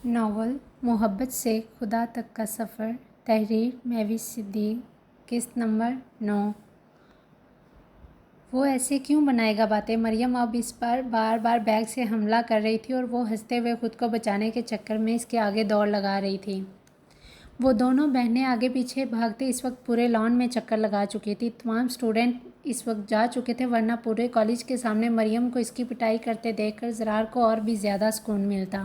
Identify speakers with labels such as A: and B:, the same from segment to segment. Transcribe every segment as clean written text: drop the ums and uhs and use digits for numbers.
A: Novel मोहब्बत से खुदा तक का सफ़र, तहरीर महविश सिद्दीक, किस्त नंबर 9। वो ऐसे क्यों बनाएगा बातें। मरियम अब इस पर बार बार बैग से हमला कर रही थी और वो हंसते हुए खुद को बचाने के चक्कर में इसके आगे दौड़ लगा रही थी। वो दोनों बहनें आगे पीछे भागते इस वक्त पूरे लॉन में चक्कर लगा चुकी थी। तमाम स्टूडेंट इस वक्त जा चुके थे, वरना पूरे कॉलेज के सामने मरियम को इसकी पिटाई करते देखकर ज़रार को और भी ज़्यादा सुकून मिलता।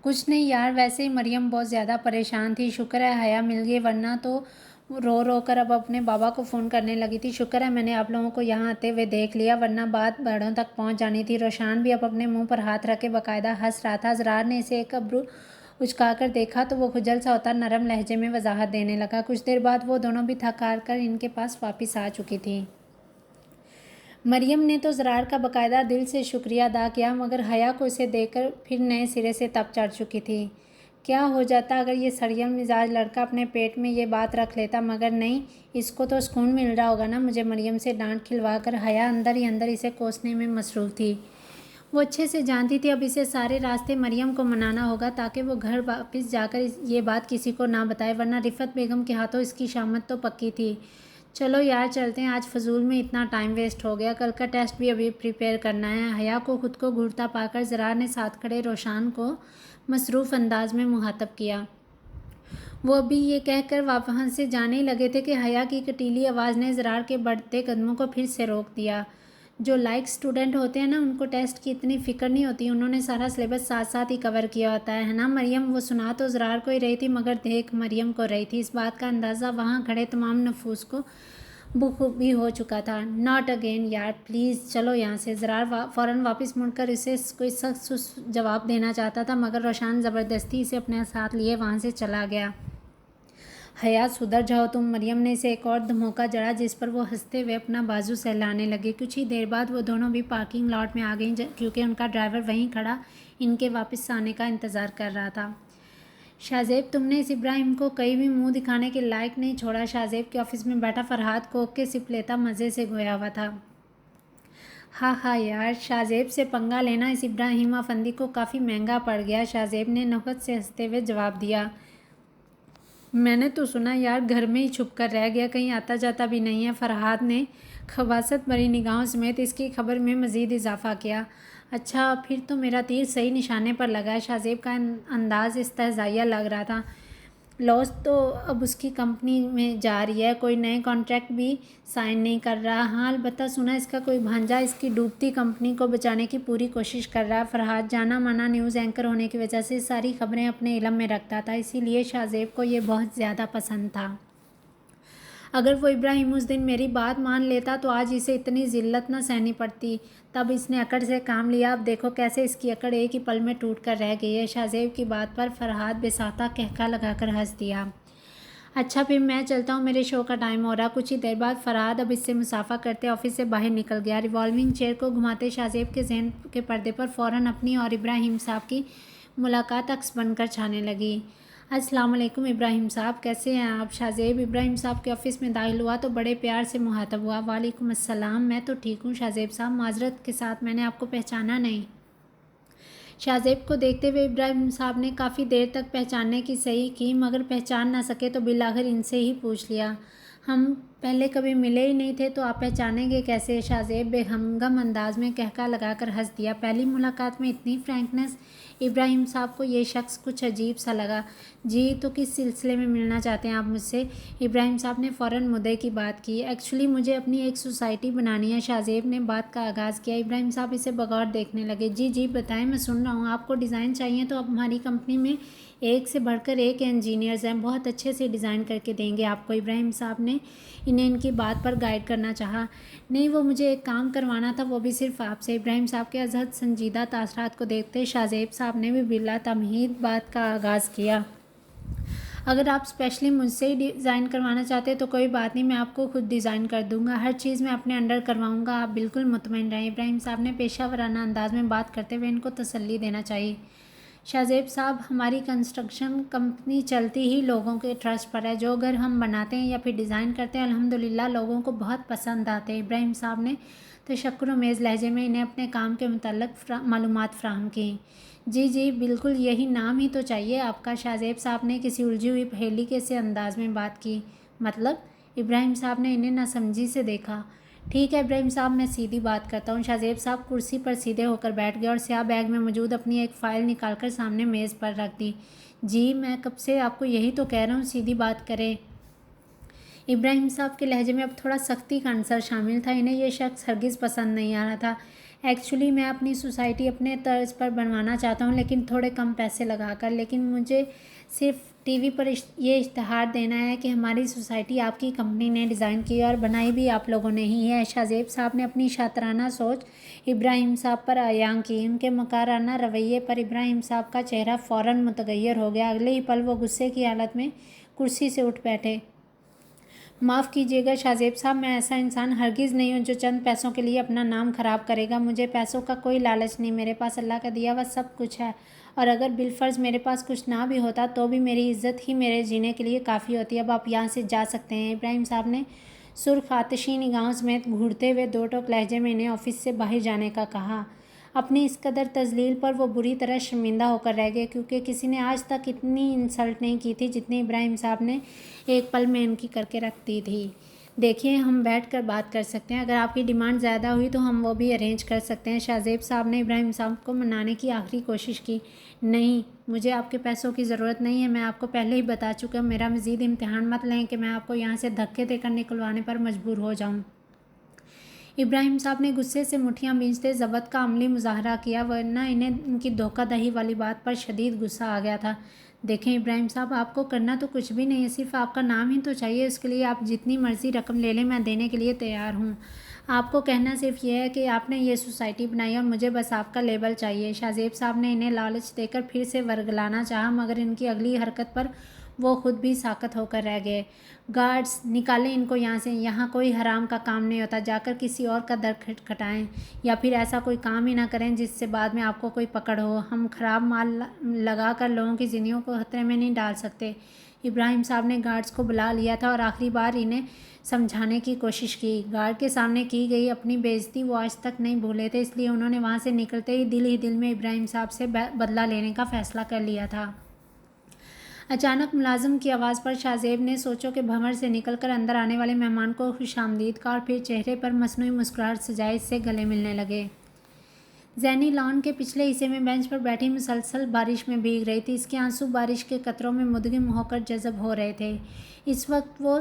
A: कुछ नहीं यार, वैसे ही मरियम बहुत ज़्यादा परेशान थी। शुक्र है हया मिल गई, वरना तो रो रो कर अब अपने बाबा को फ़ोन करने लगी थी। शुक्र है मैंने आप लोगों को यहाँ आते हुए देख लिया, वरना बात बड़ों तक पहुँच जानी थी। रोशान भी अब अपने मुंह पर हाथ रख के बाकायदा हंस रहा था। ज़रार ने इसे एक अब्रू उचकाकर देखा तो वो खुजल सा होता नरम लहजे में वजाहत देने लगा। कुछ देर बाद वो दोनों भी थक हार कर इनके पास वापस आ चुकी थी। मरियम ने तो ज़रार का बाकायदा दिल से शुक्रिया अदा किया, मगर हया को इसे देखकर फिर नए सिरे से तप चढ़ चुकी थी। क्या हो जाता अगर ये सरयम मिजाज लड़का अपने पेट में ये बात रख लेता, मगर नहीं, इसको तो सुकून मिल रहा होगा ना मुझे मरियम से डांट खिलवा कर। हया अंदर ही अंदर इसे कोसने में मसरूफ़ थी। वो अच्छे से जानती थी अब इसे सारे रास्ते मरियम को मनाना होगा ताकि वो घर वापस जाकर ये बात किसी को ना बताए, वरना रिफ़त बेगम के हाथों इसकी शामत तो पक्की थी। चलो यार चलते हैं, आज फजूल में इतना टाइम वेस्ट हो गया, कल का टेस्ट भी अभी प्रिपेयर करना है। हया को खुद को घूरता पाकर ज़रार ने साथ खड़े रोशान को मसरूफ़ अंदाज में मुहातब किया। वो अभी ये कहकर वहाँ से जाने ही लगे थे कि हया की कटीली आवाज़ ने ज़रार के बढ़ते कदमों को फिर से रोक दिया। जो लाइक स्टूडेंट होते हैं ना, उनको टेस्ट की इतनी फ़िक्र नहीं होती, उन्होंने सारा सिलेबस साथ साथ ही कवर किया होता है ना मरियम। वो सुना तो ज़रार को ही रही थी, मगर देख मरियम को रही थी। इस बात का अंदाज़ा वहाँ खड़े तमाम नफूस को बखूबी हो चुका था। नॉट अगेन यार, प्लीज़ चलो यहाँ से। ज़रार फ़ौरन वापस मुड़कर इसे कोई सख्त जवाब देना चाहता था, मगर रोशान ज़बरदस्ती इसे अपने साथ लिए वहाँ से चला गया। हया सुधर जाओ तुम, मरियम ने इसे एक और धमोका जड़ा, जिस पर वो हंसते हुए अपना बाजू सहलाने लगे। कुछ ही देर बाद वो दोनों भी पार्किंग लॉट में आ गईं, क्योंकि उनका ड्राइवर वहीं खड़ा इनके वापस आने का इंतज़ार कर रहा था। शाहजेब, तुमने इस इब्राहिम को कहीं भी मुंह दिखाने के लायक नहीं छोड़ा। शाहजेब के ऑफिस में बैठा फरहाद कोक के सिप लेता मज़े से गोया हुआ था। हाँ हाँ यार, शाहजेब से पंगा लेना इस इब्राहिम अफंदी को काफ़ी महंगा पड़ गया। शाहजेब ने नुक्कत से हंसते हुए जवाब दिया। मैंने तो सुना यार घर में ही छुप कर रह गया, कहीं आता जाता भी नहीं है। फरहाद ने खबासत भरी निगाहों समेत इसकी खबर में मज़ीद इजाफा किया। अच्छा, फिर तो मेरा तीर सही निशाने पर लगा है। शाहजेब का अंदाज़ इस्तेहज़ाइया लग रहा था। लॉस तो अब उसकी कंपनी में जा रही है, कोई नए कॉन्ट्रैक्ट भी साइन नहीं कर रहा। हाँ, अलबत्ता सुना इसका कोई भांजा इसकी डूबती कंपनी को बचाने की पूरी कोशिश कर रहा है। फरहाद जाना माना न्यूज़ एंकर होने की वजह से सारी खबरें अपने इलम में रखता था, इसीलिए शाहजेब को ये बहुत ज़्यादा पसंद था। अगर वो इब्राहिम उस दिन मेरी बात मान लेता तो आज इसे इतनी ज़िल्लत न सहनी पड़ती। तब इसने अकड़ से काम लिया, अब देखो कैसे इसकी अकड़ एक ही पल में टूट कर रह गई है। शाहजेब की बात पर फरहाद बेसाता कहका लगाकर हंस दिया। अच्छा, फिर मैं चलता हूँ, मेरे शो का टाइम हो रहा। कुछ ही देर बाद फरहाद अब इससे मुसाफा करते ऑफिस से बाहर निकल गया। रिवॉल्विंग चेयर को घुमाते शाहजेब के जहन के पर्दे पर फ़ौरन अपनी और इब्राहिम साहब की मुलाकात अक्स बनकर छाने लगी। अस्सलाम वालेकुम इब्राहिम साहब, कैसे हैं आप। शाहजेब इब्राहिम साहब के ऑफ़िस में दाखिल हुआ तो बड़े प्यार से मुहातब हुआ। वालेकुम अस्सलाम, मैं तो ठीक हूँ शाहजेब साहब, माजरत के साथ मैंने आपको पहचाना नहीं। शाहजेब को देखते हुए इब्राहिम साहब ने काफ़ी देर तक पहचानने की सही की, मगर पहचान ना सके तो बिलाखिर इनसे ही पूछ लिया। हम पहले कभी मिले ही नहीं थे तो आप पहचानेंगे कैसे। शाहजेब बेहमगम अंदाज में कहका लगाकर हंस दिया। पहली मुलाकात में इतनी फ्रैंकनेस, इब्राहिम साहब को ये शख्स कुछ अजीब सा लगा। जी, तो किस सिलसिले में मिलना चाहते हैं आप मुझसे। इब्राहिम साहब ने फ़ौरन मुद्दे की बात की। एक्चुअली मुझे अपनी एक सोसाइटी बनानी है। शाहजेब ने बात का आगाज़ किया। इब्राहिम साहब इसे बगौर देखने लगे। जी जी बताएं, मैं सुन रहा हूँ। आपको डिज़ाइन चाहिए तो अब हमारी कंपनी में एक से बढ़कर एक इंजीनियर्स हैं, बहुत अच्छे से डिज़ाइन करके देंगे आपको। इब्राहिम साहब ने इन्हें इनकी बात पर गाइड करना चाहा। नहीं, वो मुझे एक काम करवाना था, वो भी सिर्फ आपसे। इब्राहिम साहब के अजहद संजीदा तासरात को देखते शाहजेब साहब ने भी बिला तमहीद बात का आगाज़ किया। अगर आप स्पेशली मुझसे ही डिज़ाइन करवाना चाहते हैं तो कोई बात नहीं, मैं आपको खुद डिज़ाइन कर दूंगा। हर चीज़ मैं अपने अंडर करवाऊंगा, आप बिल्कुल मुतमईन रहें। इब्राहिम साहब ने पेशावराना अंदाज में बात करते हुए इनको तसल्ली देना चाहिए। शाहजेब साहब, हमारी कंस्ट्रक्शन कंपनी चलती ही लोगों के ट्रस्ट पर है। जो घर हम बनाते हैं या फिर डिज़ाइन करते हैं, अल्हम्दुलिल्लाह लोगों को बहुत पसंद आते हैं। इब्राहिम साहब ने तशक्कुर-ओ-मेज़ लहजे में इन्हें अपने काम के मुतल्लिक़ मालूमात फ़राहम की। जी जी बिल्कुल, यही नाम ही तो चाहिए आपका। शाहज़ेब साहब ने किसी उलझी हुई पहेली के से अंदाज़ में बात की। मतलब? इब्राहिम साहब ने इन्हें नासमझी से देखा। ठीक है इब्राहिम साहब, मैं सीधी बात करता हूँ। शाहज़ेब साहब कुर्सी पर सीधे होकर बैठ गए और स्याह बैग में मौजूद अपनी एक फ़ाइल निकालकर सामने मेज़ पर रख दी। जी मैं कब से आपको यही तो कह रहा हूँ, सीधी बात करें। इब्राहिम साहब के लहजे में अब थोड़ा सख्ती का अंसर शामिल था। इन्हें यह शख्स हरगिज़ पसंद नहीं आ रहा था। एक्चुअली मैं अपनी सोसाइटी अपने तर्ज पर बनवाना चाहता हूँ, लेकिन थोड़े कम पैसे लगाकर। लेकिन मुझे सिर्फ टीवी पर ये इश्तहार देना है कि हमारी सोसाइटी आपकी कंपनी ने डिज़ाइन की और बनाई भी आप लोगों ने ही है। शाहज़ेब साहब ने अपनी शातिराना सोच इब्राहिम साहब पर आयां की। उनके मकाराना रवैये पर इब्राहिम साहब का चेहरा फ़ौरन मुतगय्यर हो गया। अगले ही पल वो गुस्से की हालत में कुर्सी से उठ बैठे। माफ़ कीजिएगा शाहज़ेब साहब, मैं ऐसा इंसान हरगिज़ नहीं हूँ जो चंद पैसों के लिए अपना नाम ख़राब करेगा। मुझे पैसों का कोई लालच नहीं, मेरे पास अल्लाह का दिया हुआ सब कुछ है। और अगर बिलफ़र्ज़ मेरे पास कुछ ना भी होता तो भी मेरी इज़्ज़त ही मेरे जीने के लिए काफ़ी होती। अब आप यहाँ से जा सकते हैं। इब्राहिम साहब ने सुर्ख आतिशी निगाहों समेत घूरते हुए दो टोक लहजे में इन्हें ऑफिस से बाहर जाने का कहा। अपनी इस कदर तज़लील पर वो बुरी तरह शर्मिंदा होकर रह गए, क्योंकि किसी ने आज तक इतनी इंसल्ट नहीं की थी जितनी इब्राहिम साहब ने एक पल में इनकी करके रख दी थी। देखिए हम बैठ कर बात कर सकते हैं, अगर आपकी डिमांड ज़्यादा हुई तो हम वो भी अरेंज कर सकते हैं। शाहज़ेब साहब ने इब्राहिम साहब को मनाने की आखिरी कोशिश की। नहीं, मुझे आपके पैसों की ज़रूरत नहीं है। मैं आपको पहले ही बता चुका हूँ। मेरा मज़ीद इम्तिहान मत लें कि मैं आपको यहाँ से धक्के देकर निकलवाने पर मजबूर हो जाऊँ। इब्राहिम साहब ने गुस्से से मुठ्ठियाँ भींचते ज़ब्त का अमली मुज़ाहरा किया, वरना इन्हें उनकी धोखाधड़ी वाली बात पर शदीद गुस्सा आ गया था। देखें इब्राहिम साहब, आपको करना तो कुछ भी नहीं है, सिर्फ आपका नाम ही तो चाहिए। उसके लिए आप जितनी मर्ज़ी रकम ले लें, मैं देने के लिए तैयार हूँ। आपको कहना सिर्फ यह है कि आपने ये सोसाइटी बनाई और मुझे बस आपका लेबल चाहिए। शाहज़ेब साहब ने इन्हें लालच देकर फिर से वर्गलाना चाहा, मगर इनकी अगली हरकत पर वो खुद भी साकत होकर रह गए। गार्ड्स, निकालें इनको यहाँ से। यहाँ कोई हराम का काम नहीं होता। जाकर किसी और का दर खटखटाएं, या फिर ऐसा कोई काम ही ना करें जिससे बाद में आपको कोई पकड़ हो। हम ख़राब माल लगा कर लोगों की ज़िंदगियों को खतरे में नहीं डाल सकते। इब्राहिम साहब ने गार्ड्स को बुला लिया था और आखिरी बार इन्हें समझाने की कोशिश की। गार्ड के सामने की गई अपनी बेइज्जती वो आज तक नहीं भूले थे, इसलिए उन्होंने वहाँ से निकलते ही दिल में इब्राहिम साहब से बदला लेने का फ़ैसला कर लिया था। अचानक मुलाजिम की आवाज़ पर शाहज़ेब ने सोचो के भंवर से निकलकर अंदर आने वाले मेहमान को खुशामदीद कहा और फिर चेहरे पर मसनूई मुस्कुराहट सजाए इससे गले मिलने लगे। ज़ैनी लॉन के पिछले हिस्से में बेंच पर बैठी मुसलसल बारिश में भीग रही थी। इसके आंसू बारिश के कतरों में मुदगिम होकर जज़ब हो रहे थे। इस वक्त वो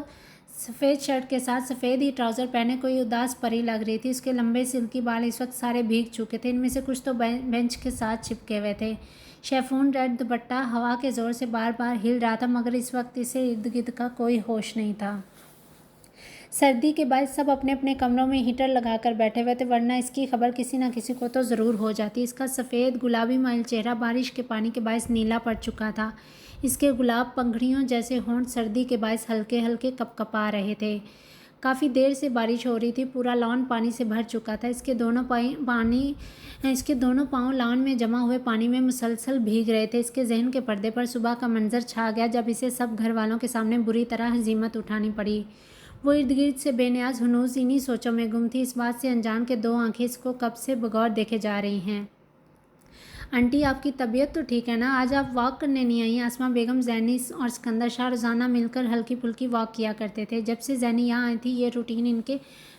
A: सफ़ेद शर्ट के साथ सफ़ेद ही ट्राउज़र पहने कोई उदास परी लग रही थी। उसके लंबे सिल्की बाल इस वक्त सारे भीग चुके थे, इनमें से कुछ तो बेंच के साथ चिपके हुए थे। शेफून रेड दुपट्टा हवा के ज़ोर से बार बार हिल रहा था, मगर इस वक्त इसे इर्द गिर्द का कोई होश नहीं था। सर्दी के बाद सब अपने अपने कमरों में हीटर लगाकर बैठे हुए थे, वरना इसकी खबर किसी न किसी को तो ज़रूर हो जाती। इसका सफ़ेद गुलाबी माइल चेहरा बारिश के पानी के बायस नीला पड़ चुका था। इसके गुलाब पंखड़ियों जैसे होंठ सर्दी के बायस हल्के हल्के कपकपा रहे थे। काफ़ी देर से बारिश हो रही थी। पूरा लॉन पानी से भर चुका था। इसके दोनों पाँव लॉन में जमा हुए पानी में मुसलसल भीग रहे थे। इसके जहन के पर्दे पर सुबह का मंजर छा गया, जब इसे सब घर वालों के सामने बुरी तरह हजीमत उठानी पड़ी। वो इर्द गिर्द से बेनियाज हुनूस इन्हीं सोचों में गुम थी, इस बात से अनजान के दो आंखें इसको कब से बगौर देखे जा रही हैं। आंटी, आपकी तबीयत तो ठीक है ना? आज आप वॉक करने नहीं आई? आसमा बेगम, ज़ैनी और सिकंदर शाह रोज़ाना मिलकर हल्की फुल्की वॉक किया करते थे। जब से ज़ैनी यहाँ आई थी ये रूटीन इनके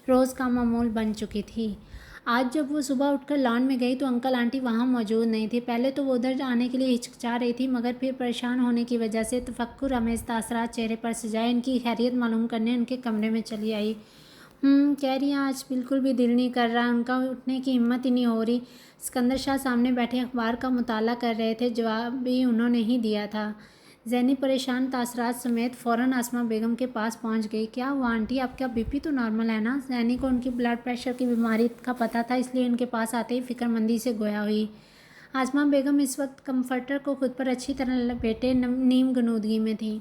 A: रोज़ का मामूल बन चुकी थी। आज जब वो सुबह उठकर लॉन में गई तो अंकल आंटी वहाँ मौजूद नहीं थे। पहले तो वो उधर आने के लिए हिचकिचा रही थी, मगर फिर परेशान होने की वजह से तफक्कुर अमेज़ तासरात चेहरे पर सजाए इनकी खैरियत मालूम करने उनके कमरे में चली आई। कह रही हैं आज बिल्कुल भी दिल नहीं कर रहा, उनका उठने की हिम्मत ही नहीं हो रही। सिकंदर शाह सामने बैठे अखबार का मुताला कर रहे थे, जवाब भी उन्होंने ही दिया था। ज़ैनी परेशान तासरात समेत फ़ौरन आसमा बेगम के पास पहुंच गई। क्या हुआ आंटी, आपका बीपी तो नॉर्मल है ना? ज़ैनी को उनकी ब्लड प्रेशर की बीमारी का पता था, इसलिए उनके पास आते ही फ़िक्रमंदी से गोया हुई। आसमा बेगम इस वक्त कम्फर्टर को खुद पर अच्छी तरह लपेटे नीम गनूदगी में थी।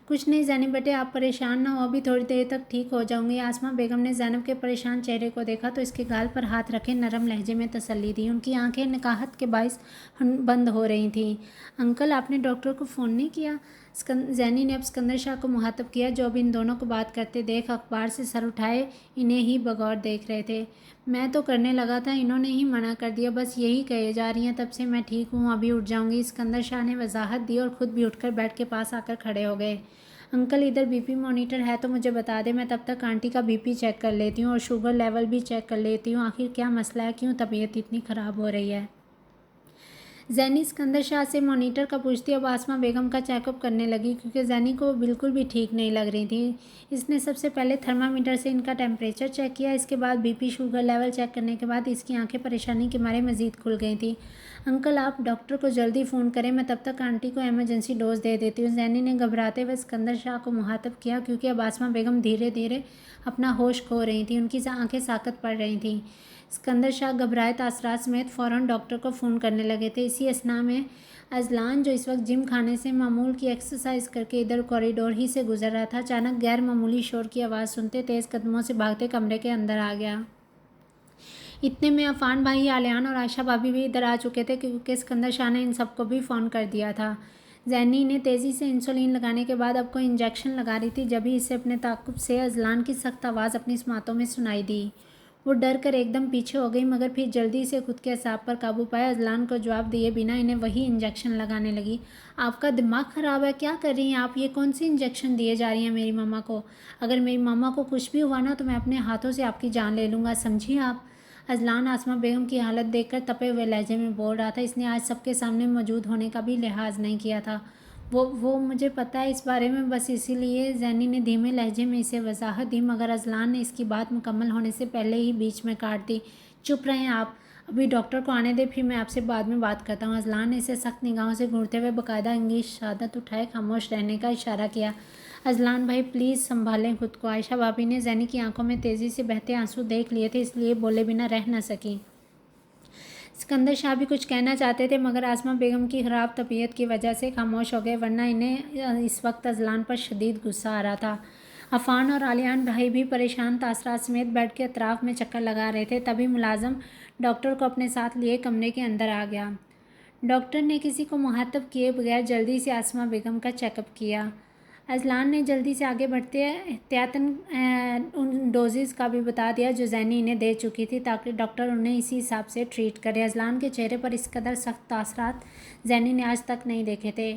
A: कुछ नहीं ज़ैनी बेटे, आप परेशान ना हो, अभी थोड़ी देर तक ठीक हो जाऊंगी। आसमा बेगम ने ज़ैनब के परेशान चेहरे को देखा तो इसके गाल पर हाथ रखे नरम लहजे में तसल्ली दी। उनकी आंखें निकाहत के बाइस बंद हो रही थीं। अंकल, आपने डॉक्टर को फ़ोन नहीं किया? ज़ैनी ने अब सिकंदर शाह को मुखातब किया, जो अब इन दोनों को बात करते देख अखबार से सर उठाए इन्हें ही बगौर देख रहे थे। मैं तो करने लगा था, इन्होंने ही मना कर दिया, बस यही कहे जा रही हैं तब से। मैं ठीक हूँ, अभी उठ जाऊँगी। सिकंदर शाह ने वजाहत दी और ख़ुद भी उठकर बेड के पास आकर खड़े हो गए। अंकल, इधर बीपी मॉनिटर है तो मुझे बता दें, मैं तब तक आंटी का बीपी चेक कर लेती हूँ और शुगर लेवल भी चेक कर लेती हूँ। आखिर क्या मसला है, क्यों तबीयत इतनी ख़राब हो रही है? ज़ैनी सिकंदर शाह से मॉनिटर का पूछती अब आसमा बेगम का चेकअप करने लगी, क्योंकि ज़ैनी को बिल्कुल भी ठीक नहीं लग रही थी। इसने सबसे पहले थर्मामीटर से इनका टेम्परेचर चेक किया, इसके बाद बीपी शुगर लेवल चेक करने के बाद इसकी आंखें परेशानी के मारे मज़ीद खुल गई थी। अंकल, आप डॉक्टर को जल्दी फ़ोन करें, मैं तब तक आंटी को इमरजेंसी डोज दे देती हूँ। ज़ैनी ने घबराते हुए सिकंदर शाह को मुखातब किया, क्योंकि अब आसमा बेगम धीरे धीरे अपना होश खो रही थी। उनकी आंखें साकत पड़ रही थीं। सिकंदर शाह घबराए तासरात समेत फ़ौरन डॉक्टर को फ़ोन करने लगे थे। इसी असना में अजलान, जो इस वक्त जिम खाने से मामूल की एक्सरसाइज करके इधर कॉरिडोर ही से गुजर रहा था, अचानक गैर मामूली शोर की आवाज़ सुनते तेज़ कदमों से भागते कमरे के अंदर आ गया। इतने में अफान भाई, आलियान और आयशा भाभी भी इधर आ चुके थे, क्योंकि सिकंदर शाह ने इन सबको भी फ़ोन कर दिया था। ज़ैनी ने तेज़ी से इंसुलिन लगाने के बाद अब कोई इंजेक्शन लगा रही थी, जब ही इसे अपने ताक़ुब से अजलान की सख्त आवाज़ अपनी समातों में सुनाई दी। वो डर कर एकदम पीछे हो गई, मगर फिर जल्दी से खुद के असाब पर काबू पाया। अजलान को जवाब दिए बिना इन्हें वही इंजेक्शन लगाने लगी। आपका दिमाग ख़राब है, क्या कर रही हैं आप? ये कौन सी इंजेक्शन दिए जा रही हैं मेरी मामा को? अगर मेरी मामा को कुछ भी हुआ ना तो मैं अपने हाथों से आपकी जान ले लूँगा, समझिए आप? अजलान आसमा बेगम की हालत देखकर तपे हुए लहजे में बोल रहा था। इसने आज सबके सामने मौजूद होने का भी लिहाज नहीं किया था। वो मुझे पता है इस बारे में, बस इसीलिए। ज़ैनी ने धीमे लहजे में इसे वजाहत दी, मगर अजलान ने इसकी बात मुकम्मल होने से पहले ही बीच में काट दी। चुप रहें आप, अभी डॉक्टर को आने दे, फिर मैं आपसे बाद में बात करता हूँ। अजलान ने इसे सख्त निगाहों से घूरते हुए बाकायदा इंग्लिश शहादत उठाए खामोश रहने का इशारा किया। अजलान भाई, प्लीज़ संभालें खुद को। आयशा भाभी ने ज़ैनी की आंखों में तेज़ी से बहते आंसू देख लिए थे, इसलिए बोले बिना रह न सकी। सिकंदर शाह भी कुछ कहना चाहते थे, मगर आसमा बेगम की ख़राब तबीयत की वजह से खामोश हो गए, वरना इन्हें इस वक्त अजलान पर शदीद गुस्सा आ रहा था। अफ़ान और आलियान भाई भी परेशान तासरात समेत बेड के अतराफ़ में चक्कर लगा रहे थे। तभी मुलाजम डॉक्टर को अपने साथ लिए कमरे के अंदर आ गया। डॉक्टर ने किसी को मुखातब किए बगैर जल्दी से आसमा बेगम का चेकअप किया। अजलान ने जल्दी से आगे बढ़ते एहतियातन उन डोजेज़ का भी बता दिया जो ज़ैनी इन्हें दे चुकी थी, ताकि डॉक्टर उन्हें इसी हिसाब से ट्रीट करे। अजलान के चेहरे पर इस कदर सख्त तासरात ज़ैनी ने आज तक नहीं देखे थे।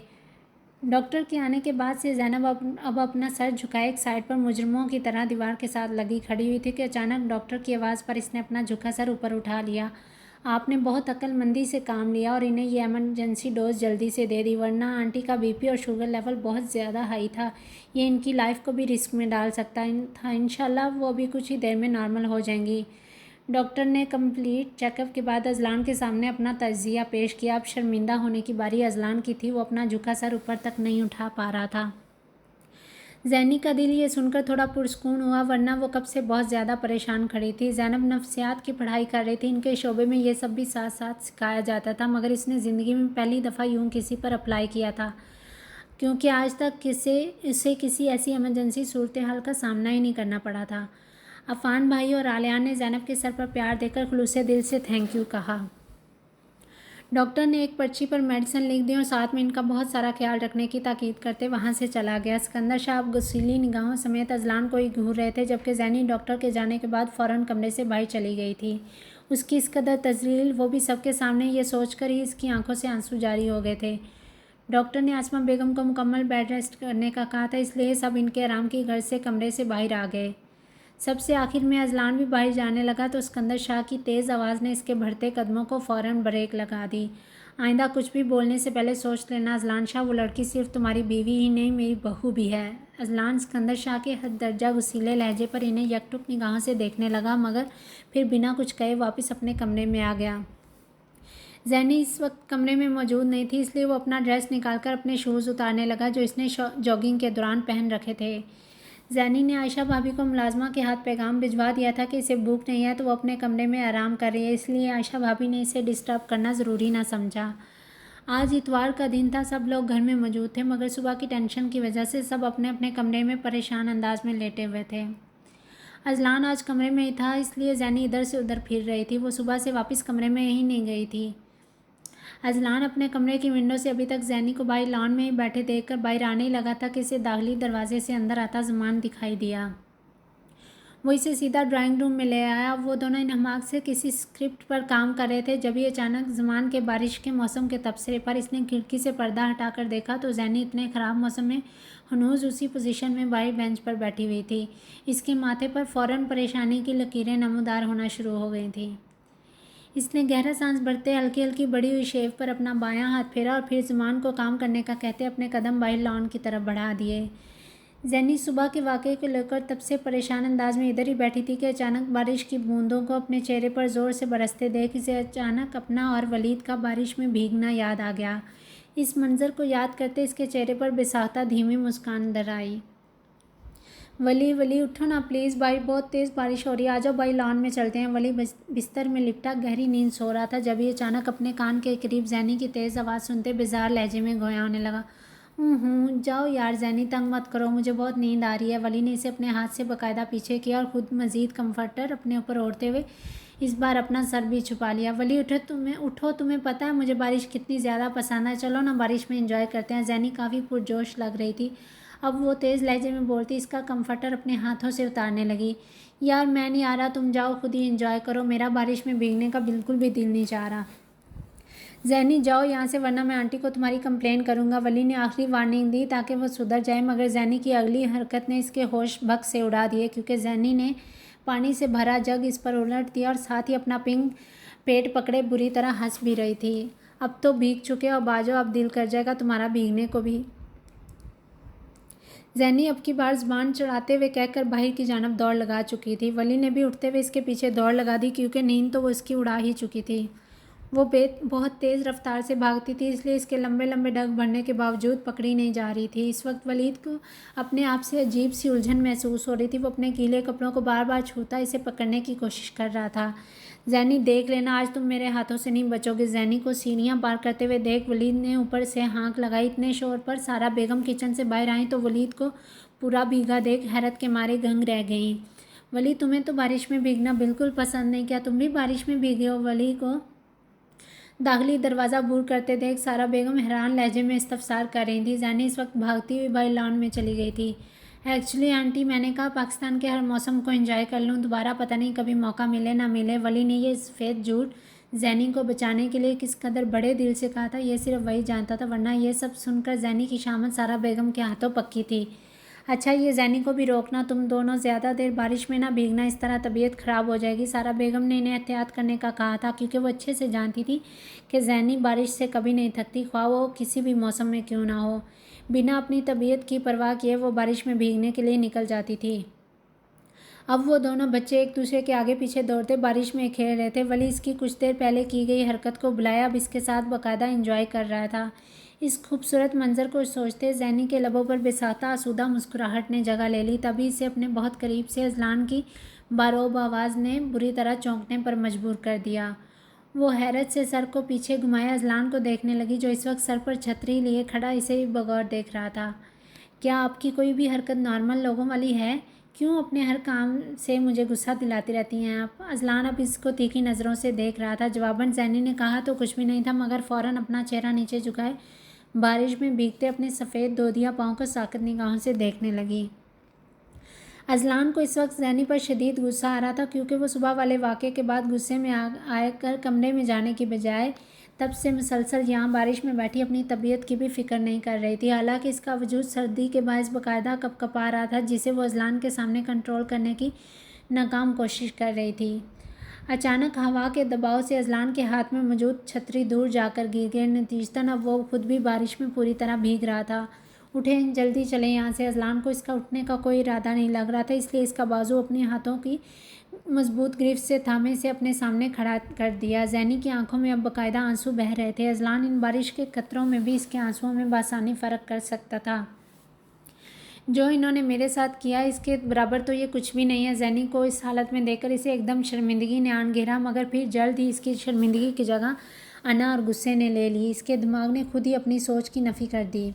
A: डॉक्टर के आने के बाद से ज़ैनब अब अपना सर झुकाए एक साइड पर मुजरमों की तरह दीवार के साथ लगी खड़ी हुई थी कि अचानक डॉक्टर की आवाज़ पर इसने अपना झुका सर ऊपर उठा लिया। आपने बहुत अक्लमंदी से काम लिया और इन्हें ये इमरजेंसी डोज जल्दी से दे दी, वरना आंटी का बीपी और शुगर लेवल बहुत ज़्यादा हाई था। ये इनकी लाइफ को भी रिस्क में डाल सकता था। इंशाल्लाह वो अभी कुछ ही देर में नॉर्मल हो जाएंगी। डॉक्टर ने कंप्लीट चेकअप के बाद अजलान के सामने अपना तजिया पेश किया। अब शर्मिंदा होने की बारी अजलान की थी। वो अपना झुका सर ऊपर तक नहीं उठा पा रहा था। ज़ैनी का दिल ये सुनकर थोड़ा पुरस्कून हुआ, वरना वो कब से बहुत ज़्यादा परेशान खड़ी थी। ज़ैनब नफ्सियात की पढ़ाई कर रही थी, इनके शोबे में ये सब भी साथ साथ सिखाया जाता था, मगर इसने ज़िंदगी में पहली दफ़ा यूँ किसी पर अप्लाई किया था, क्योंकि आज तक इसे किसी ऐसी इमरजेंसी सूरत हाल का सामना ही नहीं करना पड़ा था। अफ़ान भाई और आलियान ने ज़ैनब के सर पर प्यार देकर खुलूसे दिल से थैंक यू कहा। डॉक्टर ने एक पर्ची पर मेडिसिन लिख दी और साथ में इनका बहुत सारा ख्याल रखने की ताकीद करते वहाँ से चला गया। सिकंदर शाह गुस्सीली निगाहों समेत अजलान को ही घूर रहे थे, जबकि ज़ैनी डॉक्टर के जाने के बाद फ़ौरन कमरे से बाहर चली गई थी। उसकी इस कदर तजलील, वो भी सबके सामने, ये सोचकर ही इसकी आंखों से आंसू जारी हो गए थे। डॉक्टर ने आसमा बेगम को मुकम्मल बेड रेस्ट करने का कहा था, इसलिए सब इनके आराम की गर्ज से कमरे से बाहर आ गए। सबसे आखिर में अजलान भी बाहर जाने लगा तो सिकंदर शाह की तेज़ आवाज़ ने इसके बढ़ते कदमों को फ़ौरन ब्रेक लगा दी। आइंदा कुछ भी बोलने से पहले सोच लेना अजलान शाह, वो लड़की सिर्फ तुम्हारी बीवी ही नहीं मेरी बहू भी है। अजलान सिकंदर शाह के हद दर्जा गुस्सीले लहजे पर इन्हें यकटुक निगाहों से देखने लगा, मगर फिर बिना कुछ कहे वापस अपने कमरे में आ गया। ज़ैनी इस वक्त कमरे में मौजूद नहीं थी, इसलिए वो अपना ड्रेस निकालकर अपने शूज़ उतारने लगा जो इसने जॉगिंग के दौरान पहन रखे थे। ज़ैनी ने आयशा भाभी को मुलाजमा के हाथ पैगाम भिजवा दिया था कि इसे भूख नहीं है तो वो अपने कमरे में आराम कर रही है, इसलिए आयशा भाभी ने इसे डिस्टर्ब करना ज़रूरी ना समझा। आज इतवार का दिन था। सब लोग घर में मौजूद थे, मगर सुबह की टेंशन की वजह से सब अपने अपने कमरे में परेशान अंदाज में लेटे हुए थे। अजलान आज कमरे में ही था, इसलिए जैनी इधर से उधर फिर रही थी। वो सुबह से वापस कमरे में ही नहीं गई थी। अजलान अपने कमरे की विंडो से अभी तक जैनी को बाहर लॉन में ही बैठे देखकर बाहर आने ही लगा था कि इसे दाखिली दरवाजे से अंदर आता ज़मान दिखाई दिया। वो इसे सीधा ड्राइंग रूम में ले आया। वो दोनों इन हमाक से किसी स्क्रिप्ट पर काम कर रहे थे, जब ही अचानक ज़मान के बारिश के मौसम के तबसरे पर इसने खिड़की से पर्दा हटाकर देखा तो जैनी इतने ख़राब मौसम में हनूज उसी पोजीशन में बाहर बेंच पर बैठी हुई थी। इसके माथे पर फ़ौरन परेशानी की लकीरें नमूदार होना शुरू हो गई थी। इसने गहरा सांस भरते हल्की हल्की बड़ी हुई शेव पर अपना बायां हाथ फेरा और फिर ज़मान को काम करने का कहते अपने कदम बाहर लॉन की तरफ बढ़ा दिए। जैनी सुबह के वाक़े को लेकर तब से परेशान अंदाज में इधर ही बैठी थी कि अचानक बारिश की बूंदों को अपने चेहरे पर ज़ोर से बरसते देख इसे अचानक अपना और वलीद का बारिश में भीगना याद आ गया। इस मंज़र को याद करते इसके चेहरे पर बेसाख्ता धीमी मुस्कान अंदर आई। वली वली उठो ना प्लीज़, भाई बहुत तेज़ बारिश हो रही है, आ जाओ भाई लॉन में चलते हैं। वली बिस्तर में लिपटा गहरी नींद सो रहा था, जब ये अचानक अपने कान के करीब जैनी की तेज़ आवाज़ सुनते बेजार लहजे में गोया होने लगा। जाओ यार जैनी, तंग मत करो, मुझे बहुत नींद आ रही है। वली ने इसे अपने हाथ से बाकायदा पीछे किया और ख़ुद मज़ीद कम्फर्टर अपने ऊपर ओढ़ते हुए इस बार अपना सर भी छुपा लिया। वली उठो, तुम्हें पता है मुझे बारिश कितनी ज़्यादा पसंद है, चलो ना बारिश में एंजॉय करते हैं। जैनी काफ़ी पुरजोश लग रही थी। अब वो तेज़ लहजे में बोलती इसका कम्फर्टर अपने हाथों से उतारने लगी। यार मैं नहीं आ रहा, तुम जाओ खुद ही एंजॉय करो, मेरा बारिश में भीगने का बिल्कुल भी दिल नहीं चाह रहा। जैनी जाओ यहाँ से, वरना मैं आंटी को तुम्हारी कंप्लेन करूँगा। वली ने आखिरी वार्निंग दी ताकि वो सुधर जाए, मगर जैनी की अगली हरकत ने इसके होश भग से उड़ा दिए, क्योंकि जैनी ने पानी से भरा जग इस पर उलट दिया और साथ ही अपना पिंक पेट पकड़े बुरी तरह हंस भी रही थी। अब तो भीग चुके हो, बाजो, अब दिल कर जाएगा तुम्हारा भीगने को भी। जैनी अब की बार ज़बान चढ़ाते हुए कहकर बाहर की जानब दौड़ लगा चुकी थी। वली ने भी उठते हुए इसके पीछे दौड़ लगा दी, क्योंकि नींद तो वो इसकी उड़ा ही चुकी थी। वो बहुत तेज़ रफ्तार से भागती थी, इसलिए इसके लंबे लंबे डग भरने के बावजूद पकड़ी नहीं जा रही थी। इस वक्त वलीद को अपने आप से अजीब सी उलझन महसूस हो रही थी। वो अपने गीले कपड़ों को बार बार छूता इसे पकड़ने की कोशिश कर रहा था। जैनी देख लेना, आज तुम मेरे हाथों से नहीं बचोगे। जैनी को सीढ़ियाँ पार करते हुए देख वलीद ने ऊपर से हाँक लगाई। इतने शोर पर सारा बेगम किचन से बाहर आई तो वलीद को पूरा भीगा देख हैरत के मारे दंग रह गई। वली, तुम्हें तो बारिश में भीगना बिल्कुल पसंद नहीं, क्या तुम भी बारिश में भीगे हो? वली को दाखिली दरवाज़ा बूर करते देख सारा बेगम हैरान लहजे में इस्तफसार कर रही थी। जैनी इस वक्त भागती हुई बाहर लॉन में चली गई थी। एक्चुअली आंटी, मैंने कहा पाकिस्तान के हर मौसम को एंजॉय कर लूँ, दोबारा पता नहीं कभी मौका मिले ना मिले। वली ने ये सफ़ेद झूठ जैनी को बचाने के लिए किस कदर बड़े दिल से कहा था, ये सिर्फ वही जानता था, वरना ये सब सुनकर जैनी की शामत सारा बेगम के हाथों पक्की थी। अच्छा, ये जैनी को भी रोकना, तुम दोनों ज़्यादा देर बारिश में ना भीगना, इस तरह तबीयत ख़राब हो जाएगी। सारा बेगम ने इन्हें एहतियात करने का कहा था, क्योंकि वो अच्छे से जानती थी कि जैनी बारिश से कभी नहीं थकती, ख्वाह वो किसी भी मौसम में क्यों ना हो। बिना अपनी तबीयत की परवाह किए वो बारिश में भीगने के लिए निकल जाती थी। अब वो दोनों बच्चे एक दूसरे के आगे पीछे दौड़ते बारिश में खेल रहे थे। वली इसकी कुछ देर पहले की गई हरकत को बुलाया अब इसके साथ बाकायदा एंजॉय कर रहा था। इस खूबसूरत मंजर को सोचते जैनी के लबों पर बेसाख्ता आसूदा मुस्कुराहट ने जगह ले ली। तभी इसे अपने बहुत करीब से अजलान की बारोब आवाज़ ने बुरी तरह चौंकने पर मजबूर कर दिया। वो हैरत से सर को पीछे घुमाए अजलान को देखने लगी, जो इस वक्त सर पर छतरी लिए खड़ा इसे बगौर देख रहा था। क्या आपकी कोई भी हरकत नॉर्मल लोगों वाली है? क्यों अपने हर काम से मुझे गुस्सा दिलाती रहती हैं आप? अजलान अब इसको तीखी नज़रों से देख रहा था। जवाबन जैनी ने कहा तो कुछ भी नहीं था, मगर फ़ौरन अपना चेहरा नीचे झुकाए बारिश में भीगते अपने सफ़ेद दोदिया पाँव को साकत निगाहों से देखने लगी। अजलान को इस वक्त जैनी पर शदीद गुस्सा आ रहा था, क्योंकि वो सुबह वाले वाक़े के बाद गुस्से में आकर कमरे में जाने की बजाय तब से मुसलसल यहाँ बारिश में बैठी अपनी तबीयत की भी फ़िक्र नहीं कर रही थी। हालांकि इसका वजूद सर्दी के बायस बाकायदा कपकपा रहा था, जिसे वो अजलान के सामने कंट्रोल करने की नाकाम कोशिश कर रही थी। अचानक हवा के दबाव से अजलान के हाथ में मौजूद छतरी दूर जाकर गिर गई। नतीजतन अब वो खुद भी बारिश में पूरी तरह भीग रहा था। उठें, जल्दी चलें यहाँ से। अजलान को इसका उठने का कोई इरादा नहीं लग रहा था, इसलिए इसका बाजू अपने हाथों की मजबूत गिरफ्त से थामे से अपने सामने खड़ा कर दिया। जैनी की आंखों में अब बाकायदा आंसू बह रहे थे। अजलान इन बारिश के कतरों में भी इसके आंसुओं में बासानी फ़र्क कर सकता था। जो इन्होंने मेरे साथ किया इसके बराबर तो ये कुछ भी नहीं है। जैनी को इस हालत में देखकर इसे एकदम शर्मिंदगी ने आन घेरा, मगर फिर जल्द ही इसकी शर्मिंदगी की जगह अना और गुस्से ने ले ली। इसके दिमाग ने खुद ही अपनी सोच की नफ़ी कर दी।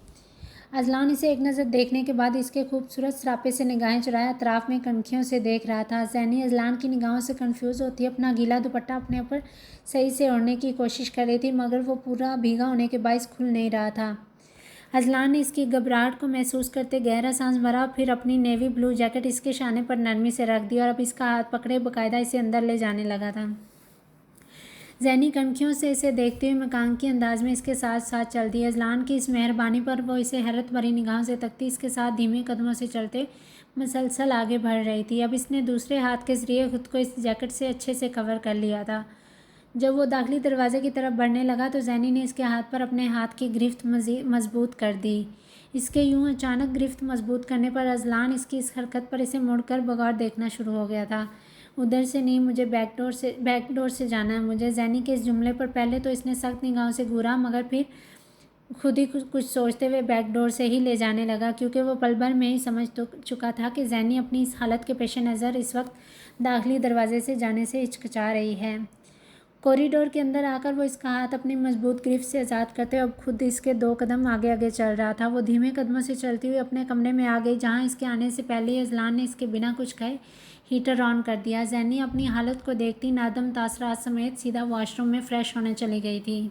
A: अजलान इसे एक नज़र देखने के बाद इसके खूबसूरत सरापे से निगाहें चुराए अतराफ़ में कनखियों से देख रहा था। ज़ैनी अजलान की निगाहों से कंफ्यूज होती अपना गीला दुपट्टा अपने ऊपर सही से ओढ़ने की कोशिश कर रही थी, मगर वो पूरा भीगा होने के बायस खुल नहीं रहा था। अजलान ने इसकी घबराहट को महसूस करते गहरा सांस भरा, फिर अपनी नेवी ब्लू जैकेट इसके शाने पर नरमी से रख दी और अब इसका हाथ पकड़े बाकायदा इसे अंदर ले जाने लगा था। ज़ैनी कनखियों से इसे देखते हुए मकांकी अंदाज में इसके साथ साथ चलती। अजलान की इस मेहरबानी पर वो इसे हैरत भरी निगाहों से तकती, इसके साथ धीमे कदमों से चलते मसलसल आगे बढ़ रही थी। अब इसने दूसरे हाथ के जरिए खुद को इस जैकेट से अच्छे से कवर कर लिया था। जब वो दाखिली दरवाजे की तरफ बढ़ने लगा तो ज़ैनी ने इसके हाथ पर अपने हाथ की गिरफ्त मजबूत कर दी। इसके यूं अचानक गिरफ्त मजबूत करने पर अजलान इसकी इस हरकत पर इसे मुड़कर बगौर देखना शुरू हो गया था। उधर से नहीं, मुझे बैकडोर से जाना है मुझे। ज़ैनी के इस जुमले पर पहले तो इसने सख्त निगाहों से घूरा, मगर फिर खुद ही कुछ सोचते हुए बैकडोर से ही ले जाने लगा, क्योंकि वो पल भर में ही समझ तो चुका था कि ज़ैनी अपनी इस हालत के पेश नज़र इस वक्त दाखिली दरवाजे से जाने से हिचकिचा रही है। कॉरिडोर के अंदर आकर वो इसका हाथ अपनी मजबूत गिरफ्त से आज़ाद करते अब खुद इसके 2 कदम आगे आगे चल रहा था। वो धीमे कदमों से चलती हुई अपने कमरे में आ गई, जहाँ इसके आने से पहले ही अजलान ने इसके बिना कुछ कहे हीटर ऑन कर दिया। ज़ैनी अपनी हालत को देखती नादम तासरात समेत सीधा वॉशरूम में फ़्रेश होने चली गई थी।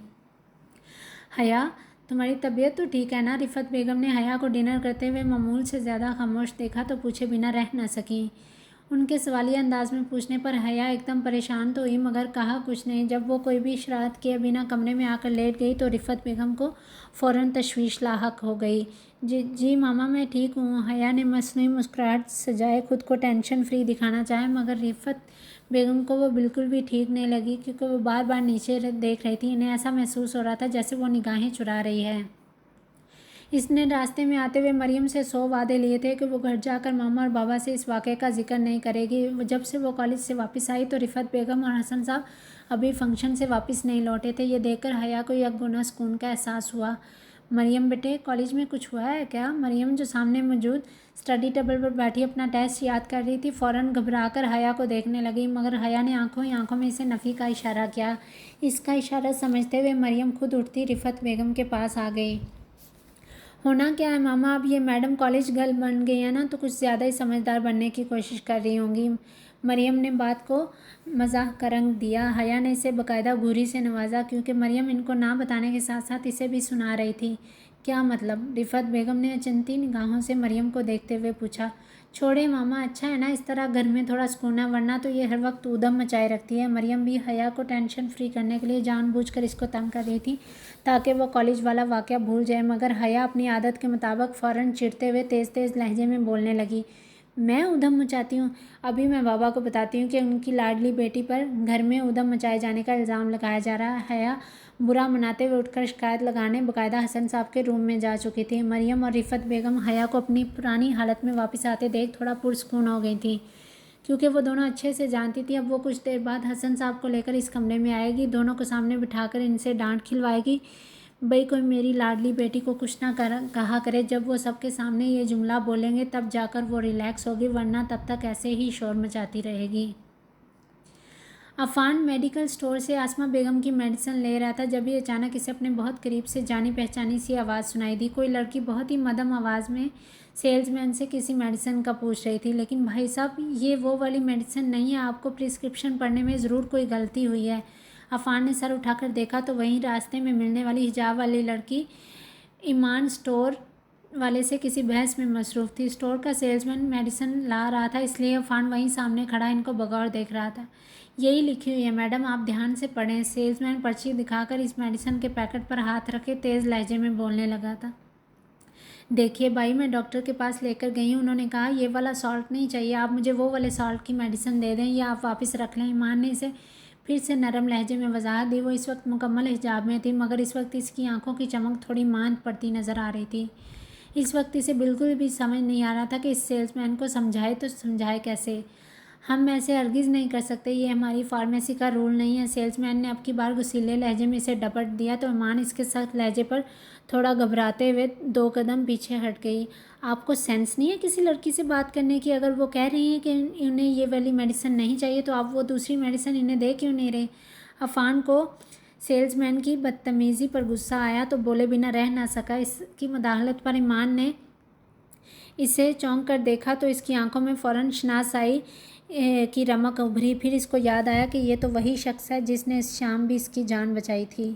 A: हया, तुम्हारी तबीयत तो ठीक है ना? रिफ़त बेगम ने हया को डिनर करते हुए मामूल से ज़्यादा खामोश देखा तो पूछे बिना रह न सकी। उनके सवालिया अंदाज में पूछने पर हया एकदम परेशान तो हुई, मगर कहा कुछ नहीं। जब वो कोई भी शरारत किए बिना कमरे में आकर लेट गई तो रिफ़त बेगम को फ़ौरन तशवीश लाहक हो गई। जी मामा, मैं ठीक हूँ। हया ने मसनूई मुस्कुराहट सजाए खुद को टेंशन फ्री दिखाना चाहे, मगर रिफ़त बेगम को वो बिल्कुल भी ठीक नहीं लगी, क्योंकि वो बार बार नीचे देख रही थी। इन्हें ऐसा महसूस हो रहा था जैसे वो निगाहें चुरा रही है। इसने रास्ते में आते हुए मरियम से 100 वादे लिए थे कि वो घर जाकर मामा और बाबा से इस वाक़े का जिक्र नहीं करेगी। जब से वो कॉलेज से वापस आई तो रिफ़त बेगम और हसन साहब अभी फंक्शन से वापस नहीं लौटे थे। ये देखकर हया को यकगुना सुकून का एहसास हुआ। मरियम बेटे, कॉलेज में कुछ हुआ है क्या? मरियम, जो सामने मौजूद स्टडी टेबल पर बैठी अपना टेस्ट याद कर रही थी, फ़ौरन घबराकर हया को देखने लगी, मगर हया ने आंखों ही आंखों में इसे नफ़ी का इशारा किया। इसका इशारा समझते हुए मरियम खुद उठती रिफ़त बेगम के पास आ गई। होना क्या है मामा? अब ये मैडम कॉलेज गर्ल बन गई है ना, तो कुछ ज़्यादा ही समझदार बनने की कोशिश कर रही होंगी। मरियम ने बात को मजाक का रंग दिया। हया ने इसे बाकायदा घूरी से नवाजा, क्योंकि मरियम इनको ना बताने के साथ साथ इसे भी सुना रही थी। क्या मतलब? रिफ़त बेगम ने अचंती निगाहों से मरियम को देखते हुए पूछा। छोड़े मामा, अच्छा है ना इस तरह घर में थोड़ा सुकून है, वरना तो ये हर वक्त ऊधम मचाए रखती है। मरियम भी हया को टेंशन फ्री करने के लिए जानबूझकर इसको तंग कर रही थी, ताकि वह कॉलेज वाला वाक़या भूल जाए, मगर हया अपनी आदत के मुताबिक फ़ौरन चिढ़ते हुए तेज़ तेज़ लहजे में बोलने लगी। मैं ऊधम मचाती हूँ? अभी मैं बाबा को बताती हूँ कि उनकी लाडली बेटी पर घर में ऊधम मचाए जाने का इल्ज़ाम लगाया जा रहा है। हया बुरा मनाते हुए उठकर शिकायत लगाने बाकायदा हसन साहब के रूम में जा चुकी थी। मरियम और रिफ़त बेगम हया को अपनी पुरानी हालत में वापस आते देख थोड़ा पुरसकून हो गई थी, क्योंकि वो दोनों अच्छे से जानती थी अब वो कुछ देर बाद हसन साहब को लेकर इस कमरे में आएगी, दोनों को सामने बिठाकर इनसे डांट खिलवाएगी। भाई कोई मेरी लाडली बेटी को कुछ ना कहा करे। जब वो सबके सामने ये जुमला बोलेंगे तब जाकर वो रिलैक्स होगी, वरना तब तक ऐसे ही शोर मचाती रहेगी। अफान मेडिकल स्टोर से आसमा बेगम की मेडिसिन ले रहा था, जब ही अचानक इसे अपने बहुत करीब से जानी पहचानी सी आवाज़ सुनाई दी। कोई लड़की बहुत ही मध्यम आवाज़ में सेल्समैन से किसी मेडिसिन का पूछ रही थी। लेकिन भाई साहब, ये वो वाली मेडिसिन नहीं है, आपको प्रिस्क्रिप्शन पढ़ने में ज़रूर कोई गलती हुई है। अफान ने सर उठाकर देखा तो वहीं रास्ते में मिलने वाली हिजाब वाली लड़की ईमान स्टोर वाले से किसी बहस में मसरूफ़ थी। स्टोर का सेल्समैन मेडिसिन ला रहा था, इसलिए अफान वहीं सामने खड़ा इनको बगौर देख रहा था। यही लिखी हुई है मैडम, आप ध्यान से पढ़ें। सेल्समैन पर्ची दिखाकर इस मेडिसिन के पैकेट पर हाथ रखे तेज़ लहजे में बोलने लगा था। देखिए भाई, मैं डॉक्टर के पास लेकर गई हूँ, उन्होंने कहा ये वाला सॉल्ट नहीं चाहिए, आप मुझे वो वाले सॉल्ट की मेडिसिन दे दें या आप वापस रख लें। ईमान ने इसे फिर से नरम लहजे में वजाहत दी। वो इस वक्त मुकम्मल हिजाब में थी, मगर इस वक्त इसकी आंखों की चमक थोड़ी मांद पड़ती नज़र आ रही थी। इस वक्त इसे बिल्कुल भी समझ नहीं आ रहा था कि इस सेल्समैन को समझाए तो समझाए कैसे। हम ऐसे हरगिज़ नहीं कर सकते, ये हमारी फार्मेसी का रूल नहीं है। सेल्समैन ने अब की बार गुस्सीले लहजे में इसे डपट दिया तो ईमान इसके सख्त लहजे पर थोड़ा घबराते हुए 2 कदम पीछे हट गई। आपको सेंस नहीं है किसी लड़की से बात करने की? अगर वो कह रही हैं कि उन्हें ये वाली मेडिसिन नहीं चाहिए तो आप वो दूसरी मेडिसिन इन्हें दे क्यों नहीं रहे? अफान को सेल्समैन की बदतमीज़ी पर गुस्सा आया तो बोले बिना रह ना सका। इसकी मुदाखलत पर ईमान ने इसे चौंक कर देखा तो इसकी आंखों में फ़ौरन शनासाई की रमक उभरी। फिर इसको याद आया कि ये तो वही शख्स है जिसने इस शाम भी इसकी जान बचाई थी।